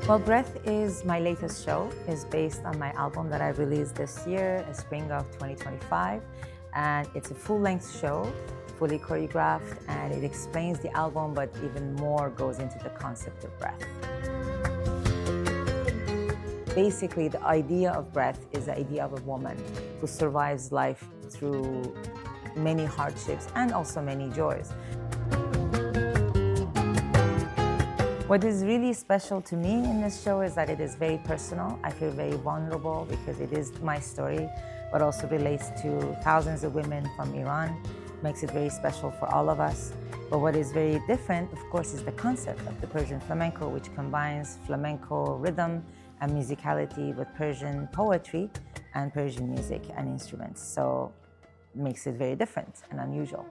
Well, Breath is my latest show. It's based on my album that I released this year, spring of 2025. And it's a full-length show, fully choreographed, and it explains the album, but even more goes into the concept of breath. Basically, the idea of breath is the idea of a woman who survives life through many hardships and also many joys. What is really special to me in this show is that it is very personal. I feel very vulnerable because it is my story, but also relates to thousands of women from Iran. Makes it very special for all of us. But what is very different, of course, is the concept of the Persian flamenco, which combines flamenco rhythm and musicality with Persian poetry and Persian music and instruments. So it makes it very different and unusual.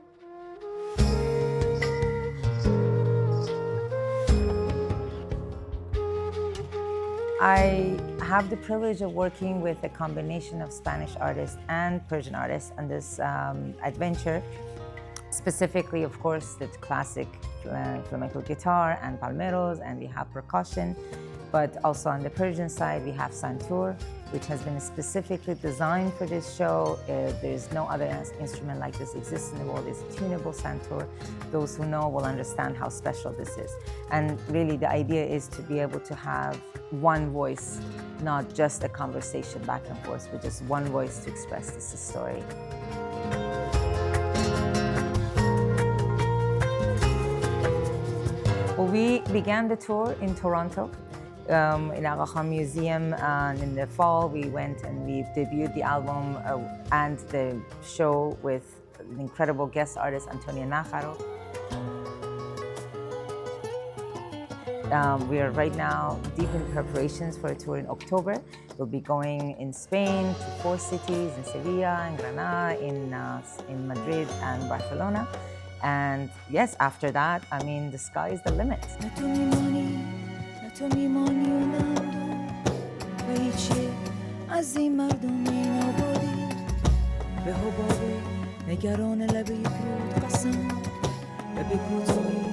I have the privilege of working with a combination of Spanish artists and Persian artists on this adventure. Specifically, of course, the classic flamenco guitar and palmeros, and we have percussion. But also on the Persian side, we have santur, which has been specifically designed for this show. There's no other instrument like this exists in the world. It's a tunable santur. Those who know will understand how special this is. And really, the idea is to be able to have one voice, not just a conversation back and forth, but just one voice to express this story. Well, we began the tour in Toronto. In Aga Khan Museum, and in the fall we went and we debuted the album and the show with an incredible guest artist, Antonia Nájaro. We are right now deep in preparations for a tour in October. We'll be going in Spain to 4 cities, in Sevilla, in Granada, in Madrid and Barcelona. And yes, after that, I mean, the sky is the limit. تو میمانی و نندون و هیچی از این مردم این آبادی به حبابه نگران لبه رود قسم و به کوتاهی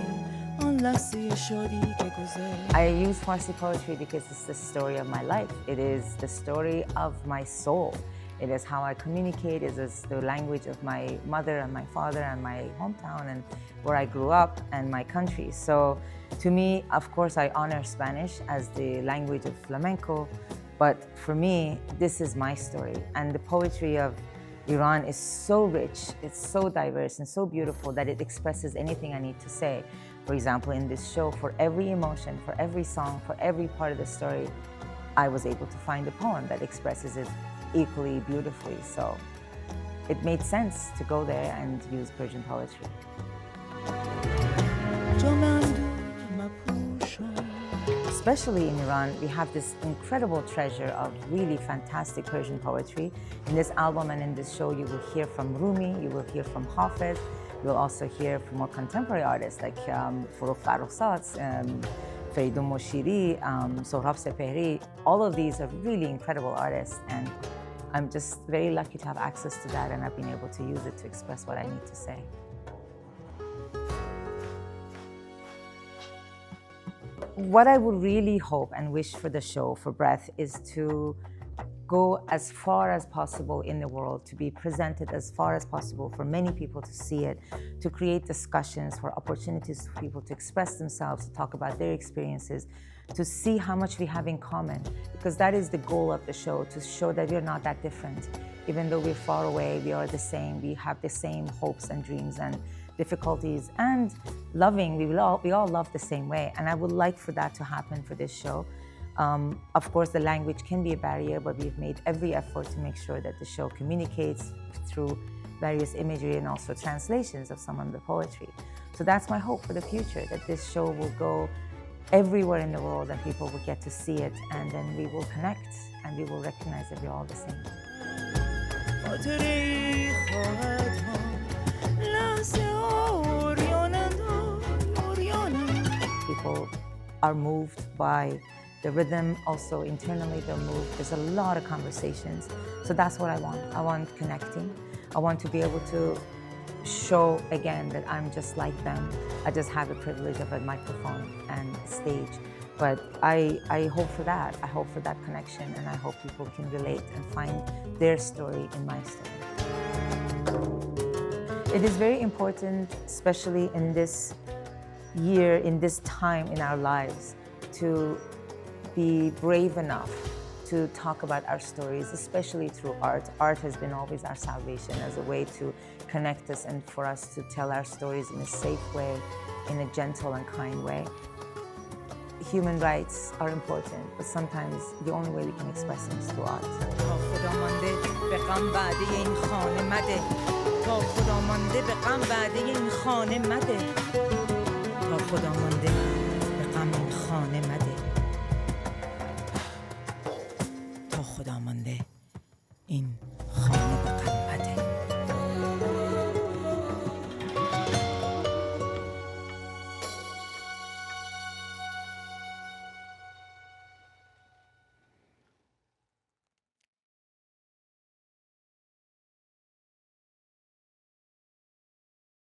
آن لحظه شادی که گذشت. I use Farsi poetry because it's the story of my life. It is the story of my soul. It is how I communicate. It is the language of my mother and my father and my hometown and where I grew up and my country. So to me, of course, I honor Spanish as the language of flamenco, but for me, this is my story. And the poetry of Iran is so rich, it's so diverse and so beautiful that it expresses anything I need to say. For example, in this show, for every emotion, for every song, for every part of the story, I was able to find a poem that expresses it equally beautifully. So it made sense to go there and use Persian poetry. Especially in Iran, we have this incredible treasure of really fantastic Persian poetry. In this album and in this show, you will hear from Rumi, you will hear from Hafiz, you will also hear from more contemporary artists like Forough Farrokhzad, Feridun Moshiri, Sohrab Sepehri. All of these are really incredible artists, and I'm just very lucky to have access to that, and I've been able to use it to express what I need to say. What I would really hope and wish for the show, for Breath, is to go as far as possible in the world, to be presented as far as possible for many people to see it, to create discussions, for opportunities for people to express themselves, to talk about their experiences, to see how much we have in common, because that is the goal of the show, to show that we're not that different. Even though we're far away, we are the same, we have the same hopes and dreams and difficulties and loving. We all love the same way, and I would like for that to happen for this show. Of course, the language can be a barrier, but we've made every effort to make sure that the show communicates through various imagery and also translations of some of the poetry. So that's my hope for the future, that this show will go everywhere in the world and people will get to see it, and then we will connect and we will recognize that we're all the same. People are moved by the rhythm, also internally they're moved. There's a lot of conversations. So that's what I want. I want connecting. I want to be able to show again that I'm just like them. I just have the privilege of a microphone and a stage But I hope for that. I hope for that connection, and I hope people can relate and find their story in my story. It is very important, especially in this year, in this time in our lives, to be brave enough to talk about our stories, especially through art. Art has been always our salvation as a way to connect us and for us to tell our stories in a safe way, in a gentle and kind way. Human rights are important, but sometimes the only way we can express them is through art. خدا مانده به غم این خانه مده